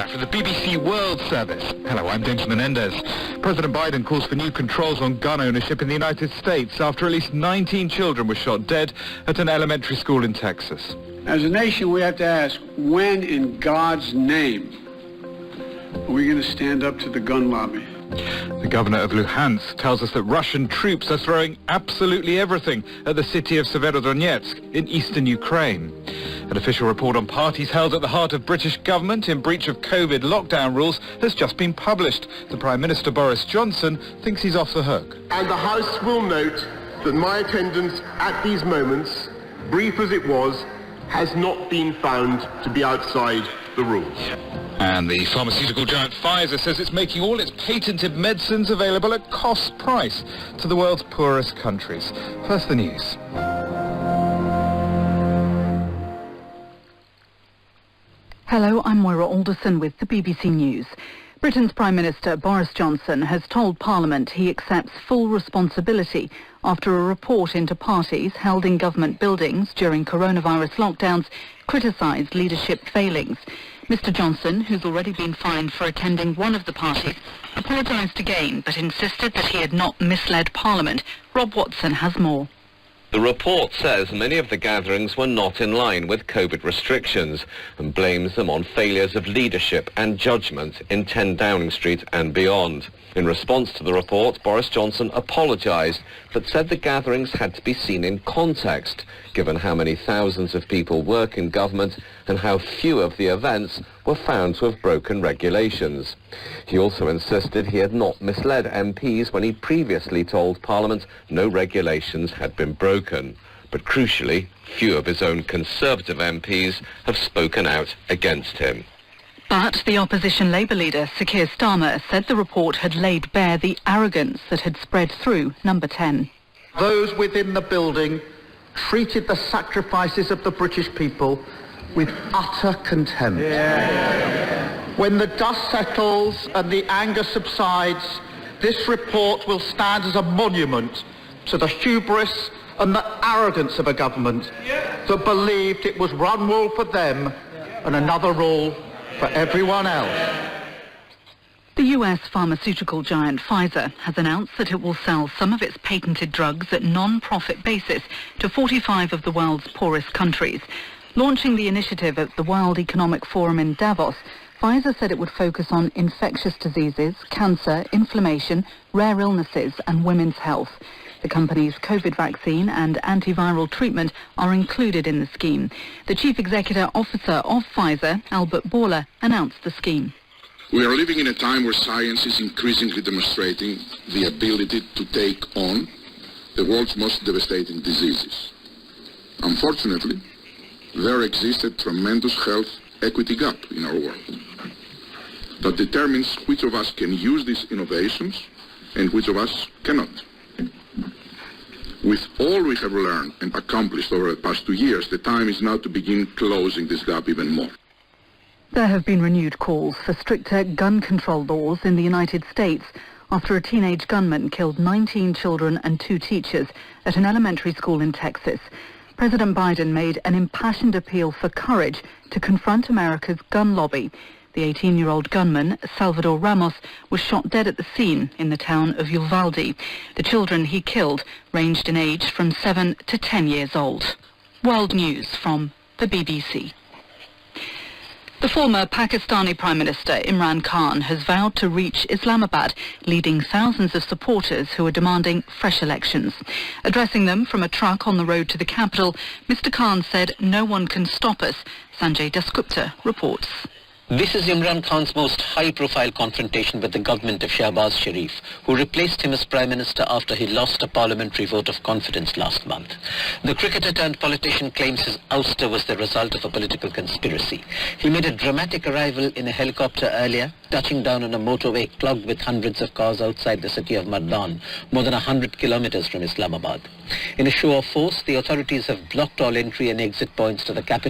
SDR from the BBC World Service. Hello, I'm James Menendez. President Biden calls for new controls on gun ownership in the United States after at least 19 children were shot dead at an elementary school in Texas. As a nation, we have to ask, when in God's name are we going to stand up to the gun lobby? The governor of Luhansk tells us that Russian troops are throwing absolutely everything at the city of Severodonetsk in eastern Ukraine. An official report on parties held at the heart of British government in breach of COVID lockdown rules has just been published. The Prime Minister Boris Johnson thinks he's off the hook. And the House will note that my attendance at these moments, brief as it was, has not been found to be outside the rules. And the pharmaceutical giant Pfizer says it's making all its patented medicines available at cost price to the world's poorest countries. First, the news. Hello, I'm Moira Alderson with the BBC News. Britain's Prime Minister Boris Johnson has told Parliament he accepts full responsibility after a report into parties held in government buildings during coronavirus lockdowns criticised leadership failings. Mr Johnson, who's already been fined for attending one of the parties, apologised again but insisted that he had not misled Parliament. Rob Watson has more. The report says many of the gatherings were not in line with COVID restrictions and blames them on failures of leadership and judgment in 10 Downing Street and beyond. In response to the report, Boris Johnson apologised but said the gatherings had to be seen in context, given how many thousands of people work in government and how few of the events were found to have broken regulations. He also insisted he had not misled MPs when he previously told Parliament no regulations had been broken. But crucially, few of his own Conservative MPs have spoken out against him. But the opposition Labour leader, Sir Keir Starmer, said the report had laid bare the arrogance that had spread through Number 10. Those within the building treated the sacrifices of the British people with utter contempt. When the dust settles and the anger subsides, this report will stand as a monument to the hubris and the arrogance of a government that believed it was one rule for them and another rule for everyone else. The US pharmaceutical giant Pfizer has announced that it will sell some of its patented drugs at non-profit basis to 45 of the world's poorest countries. Launching the initiative at the World Economic Forum in Davos, Pfizer said it would focus on infectious diseases, cancer, inflammation, rare illnesses and women's health. The company's COVID vaccine and antiviral treatment are included in the scheme. The Chief Executive Officer of Pfizer, Albert Bourla, announced the scheme. We are living in a time where science is increasingly demonstrating the ability to take on the world's most devastating diseases. Unfortunately, there exists a tremendous health equity gap in our world that determines which of us can use these innovations and which of us cannot. With all we have learned and accomplished over the past 2 years, the time is now to begin closing this gap even more. There have been renewed calls for stricter gun control laws in the United States after a teenage gunman killed 19 children and 2 teachers at an elementary school in Texas. President Biden made an impassioned appeal for courage to confront America's gun lobby. The 18-year-old gunman, Salvador Ramos, was shot dead at the scene in the town of Uvalde. The children he killed ranged in age from 7 to 10 years old. World News from the BBC. The former Pakistani Prime Minister Imran Khan has vowed to reach Islamabad, leading thousands of supporters who are demanding fresh elections. Addressing them from a truck on the road to the capital, Mr. Khan said, "No one can stop us." Sanjay Dasgupta reports. This is Imran Khan's most high-profile confrontation with the government of Shahbaz Sharif, who replaced him as Prime Minister after he lost a parliamentary vote of confidence last month. The cricketer-turned-politician claims his ouster was the result of a political conspiracy. He made a dramatic arrival in a helicopter earlier, touching down on a motorway clogged with hundreds of cars outside the city of Mardan, more than 100 kilometers from Islamabad. In a show of force, the authorities have blocked all entry and exit points to the capital.